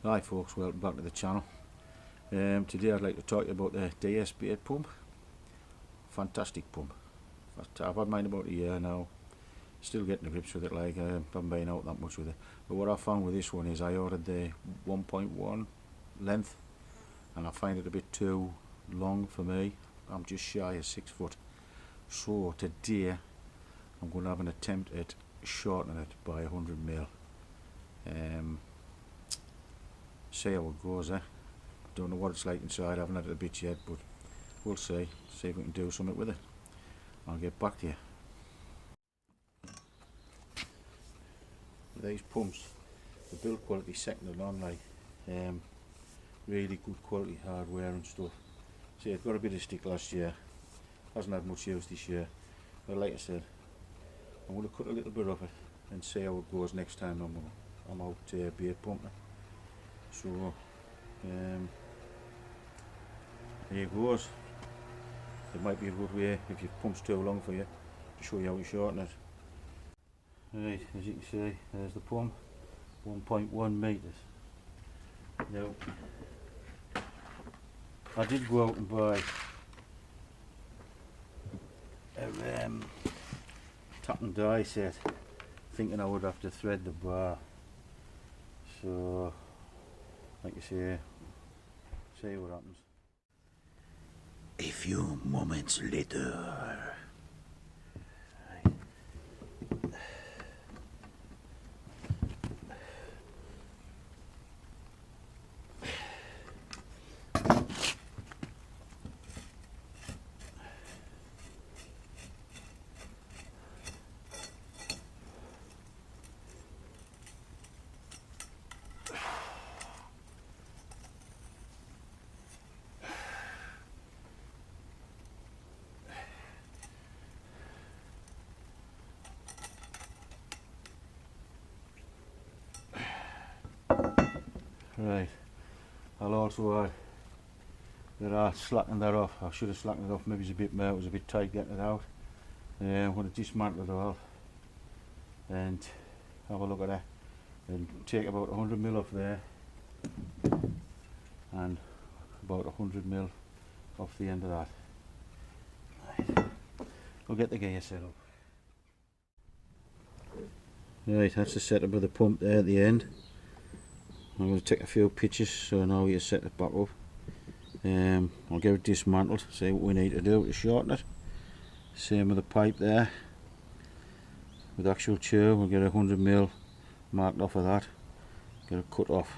Hi folks, welcome back to the channel. Today I'd like to talk to you about the DS8 pump. Fantastic pump. I've had mine about a year now. Still getting the grips with it, like I haven't been out that much with it. But what I found with this one is I ordered the 1.1 length and I find it a bit too long for me. I'm just shy of 6 foot. So today I'm going to have an attempt at shortening it by 100mm. See how it goes, don't know what it's like inside, I haven't had it a bit yet, but we'll see if we can do something with it. I'll get back to you. These pumps, the build quality second to none, like really good quality hardware and stuff. See, it got a bit of stick last year, hasn't had much use this year, but like I said, I'm going to cut a little bit of it and see how it goes next time I'm out bait pumping. So there it goes. It might be a good way, if your pump's too long for you, to show you how you shorten it. Right, as you can see, there's the pump, 1.1 metres. Now, I did go out and buy a tap and die set, thinking I would have to thread the bar. So, like you say, see what happens. A few moments later. Right, I'll also add that I slackened that off. I should have slackened it off maybe a bit more, it was a bit tight getting it out. I'm going to dismantle it all and have a look at it and take about 100mm off there and about 100mm off the end of that. Right. We'll get the gear set up. Right, that's the setup of the pump there at the end. I'm going to take a few pictures so I know you set it back up. I'll get it dismantled, see what we need to do to shorten it. Same with the pipe there. With the actual tube, we'll get 100mm marked off of that. Get it cut off.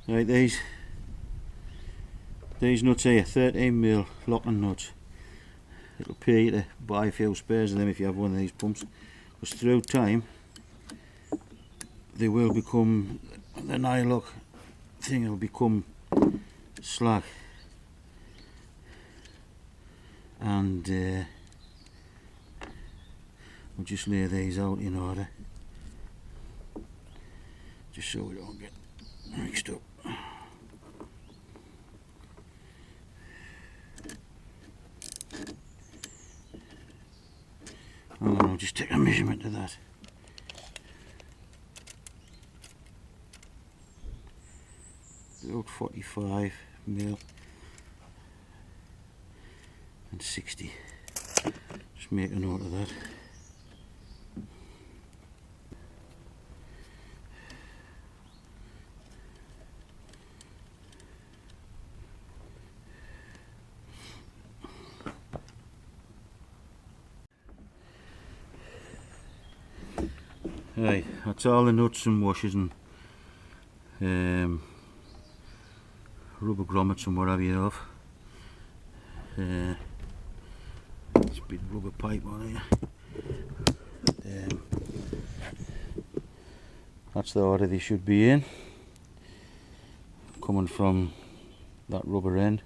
Right, these nuts here, 13mm locking nuts. It'll pay you to buy a few spares of them if you have one of these pumps, because through time they will become, the nylock thing will become slag, and we'll just lay these out in order just so we don't get mixed up. And I'll just take a measurement of that. About 45mm and 60. Just make a note of that. Right, that's all the nuts and washers and rubber grommets and whatever you have. There's a bit of rubber pipe on here. That's the order they should be in. Coming from that rubber end.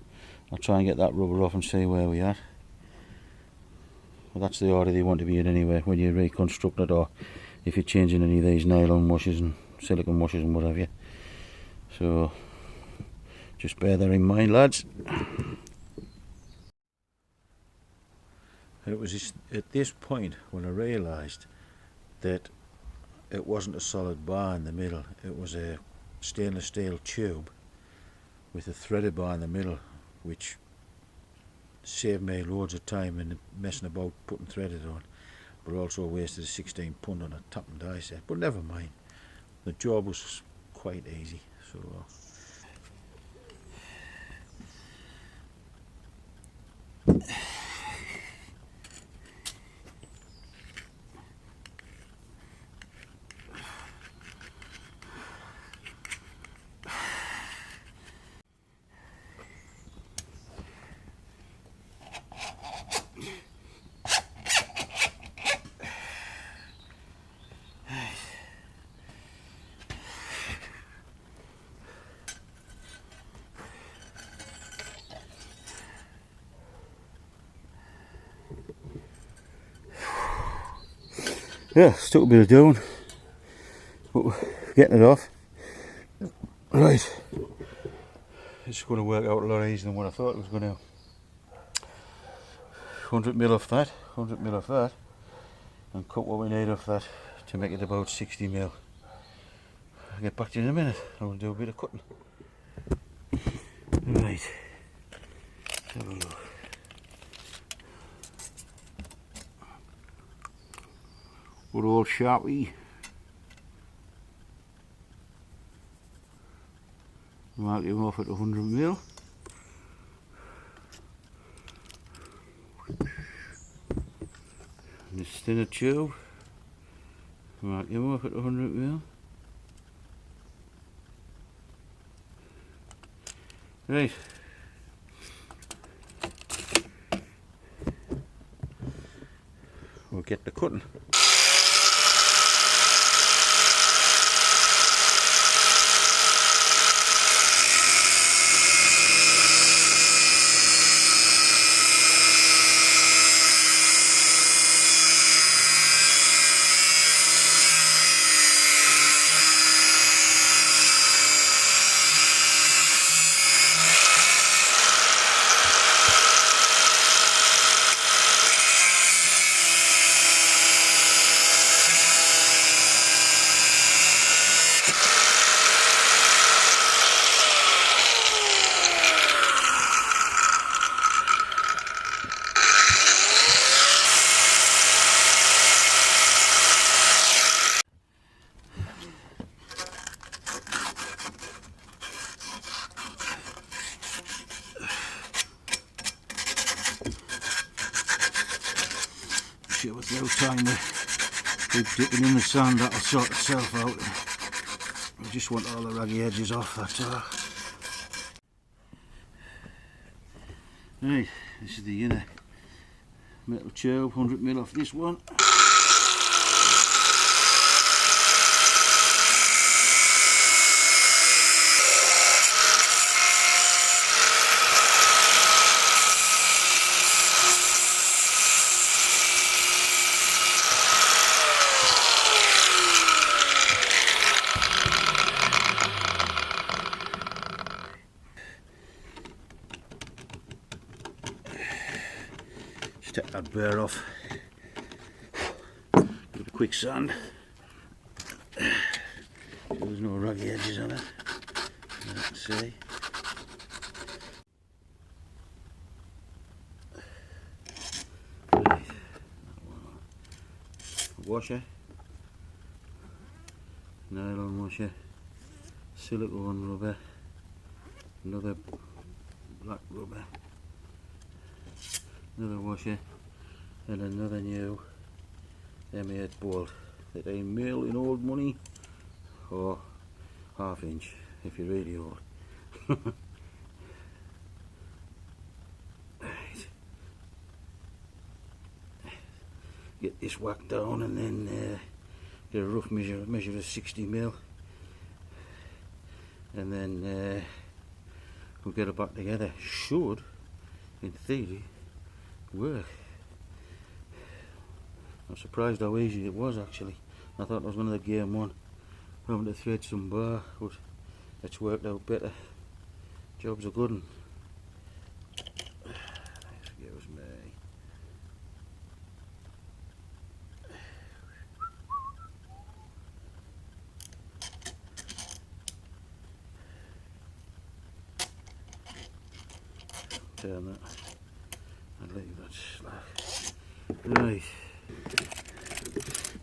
I'll try and get that rubber off and see where we are. Well, that's the order they want to be in anyway when you reconstruct it, or if you're changing any of these nylon washers and silicone washers and whatever. So just bear that in mind, lads. And it was at this point when I realised that it wasn't a solid bar in the middle, it was a stainless steel tube with a threaded bar in the middle, which saved me loads of time in messing about putting threaded on, but also wasted a 16 pound on a tap and die set. But never mind, the job was quite easy. So yeah, still a bit of doing, but we're getting it off. Right, it's going to work out a lot easier than what I thought it was going to. 100mm off that, 100mm off that, and cut what we need off that to make it about 60mm. I'll get back to you in a minute. I will do a bit of cutting. Right, let's have a look. Good old Sharpie. Mark him off at 100mm. And this thinner tube. Mark him off at 100mm. Right. We'll get the cutting. Sure, with no time we keep dipping in the sand, that'll sort itself out. We just want all the raggy edges off, that's all. Right, this is the inner metal tube, 100mm off this one. Take that burr off, give it a quick sand, so there's no raggy edges on it, let's see. Washer, nylon washer, silicone rubber, another black rubber, another washer, and another new M8 bolt that I mill in old money, or half inch if you're really old. Right. Get this whacked down and then get a rough measure of 60mm, and then we'll get it back together. Should, in theory, work. I'm surprised how easy it was actually. I thought it was one of the game one, having to thread some bar, but it's worked out better. Job's a good one. Excuse me. turn that and leave that slack. Right,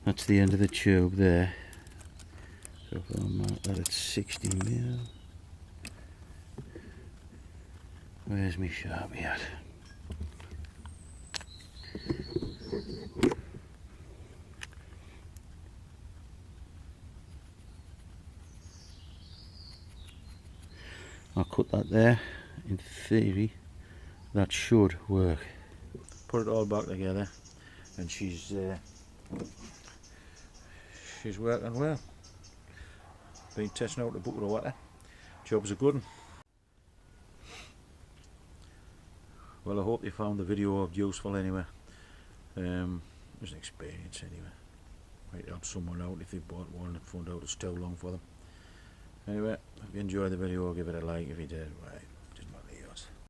that's the end of the tube there. So if I'll mark that at 60mm. Where's my Sharpie at? I'll cut that there. In theory, that should work. Put it all back together, and she's working well. Been testing out the bucket of water. Job's a good one. Well, I hope you found the video useful anyway. It was an experience anyway. Might help someone out if they bought one and found out it's too long for them. Anyway, if you enjoyed the video, give it a like. If you did, well,